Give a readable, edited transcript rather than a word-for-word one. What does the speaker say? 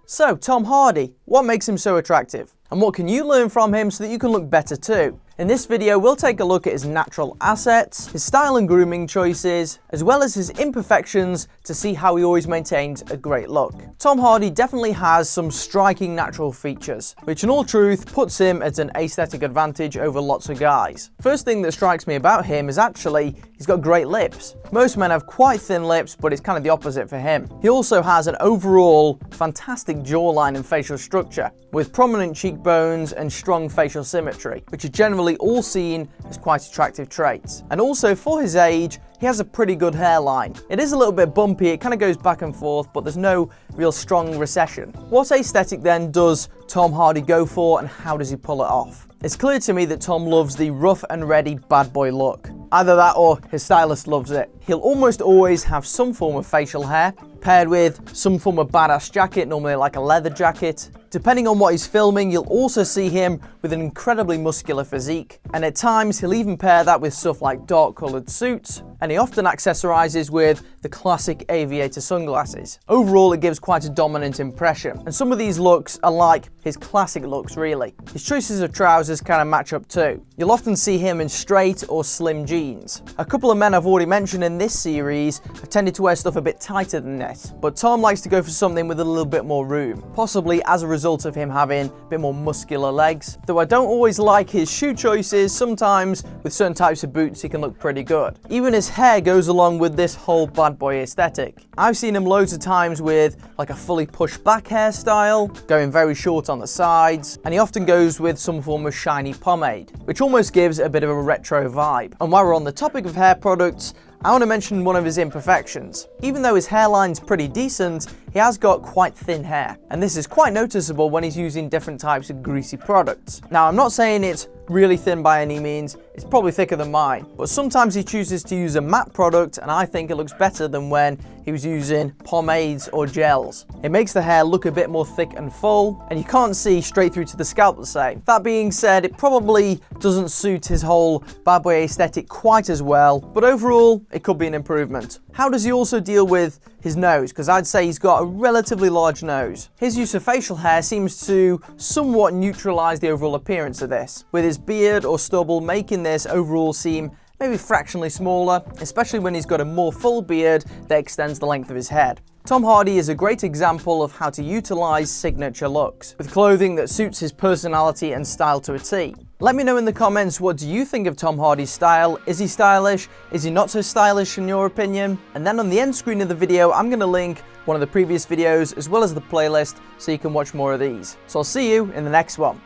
So, Tom Hardy, what makes him so attractive? And what can you learn from him so that you can look better too? In this video, we'll take a look at his natural assets, his style and grooming choices, as well as his imperfections to see how he always maintains a great look. Tom Hardy definitely has some striking natural features, which in all truth puts him at an aesthetic advantage over lots of guys. First thing that strikes me about him is actually he's got great lips. Most men have quite thin lips, but it's kind of the opposite for him. He also has an overall fantastic jawline and facial structure, with prominent cheekbones and strong facial symmetry, which are generally all seen as quite attractive traits. And also, for his age, he has a pretty good hairline. It is a little bit bumpy, it kind of goes back and forth, but there's no real strong recession. What aesthetic then does Tom Hardy go for, and how does he pull it off? It's clear to me that Tom loves the rough and ready bad boy look. Either that or his stylist loves it. He'll almost always have some form of facial hair, paired with some form of badass jacket, normally like a leather jacket. Depending on what he's filming, you'll also see him with an incredibly muscular physique, and at times he'll even pair that with stuff like dark coloured suits, and he often accessorizes with the classic aviator sunglasses. Overall, it gives quite a dominant impression, and some of these looks are like his classic looks really. His choices of trousers kind of match up too. You'll often see him in straight or slim jeans. A couple of men I've already mentioned in this series have tended to wear stuff a bit tighter than this, but Tom likes to go for something with a little bit more room, possibly as a result of him having a bit more muscular legs. Though I don't always like his shoe choices, sometimes with certain types of boots he can look pretty good. Even his hair goes along with this whole bad boy aesthetic. I've seen him loads of times with like a fully pushed back hairstyle, going very short on the sides, and he often goes with some form of shiny pomade, which almost gives a bit of a retro vibe. And while we're on the topic of hair products, I want to mention one of his imperfections. Even though his hairline's pretty decent, he has got quite thin hair, and this is quite noticeable when he's using different types of greasy products. Now, I'm not saying it's really thin by any means, it's probably thicker than mine, but sometimes he chooses to use a matte product, and I think it looks better than when he was using pomades or gels. It makes the hair look a bit more thick and full, and you can't see straight through to the scalp the same. That being said, it probably doesn't suit his whole bad boy aesthetic quite as well, but overall, it could be an improvement. How does he also deal with his nose? Because I'd say he's got a relatively large nose. His use of facial hair seems to somewhat neutralize the overall appearance of this, with his beard or stubble making this overall seem maybe fractionally smaller, especially when he's got a more full beard that extends the length of his head. Tom Hardy is a great example of how to utilize signature looks, with clothing that suits his personality and style to a T. Let me know in the comments, what do you think of Tom Hardy's style? Is he stylish? Is he not so stylish in your opinion? And then on the end screen of the video, I'm going to link one of the previous videos as well as the playlist so you can watch more of these. So I'll see you in the next one.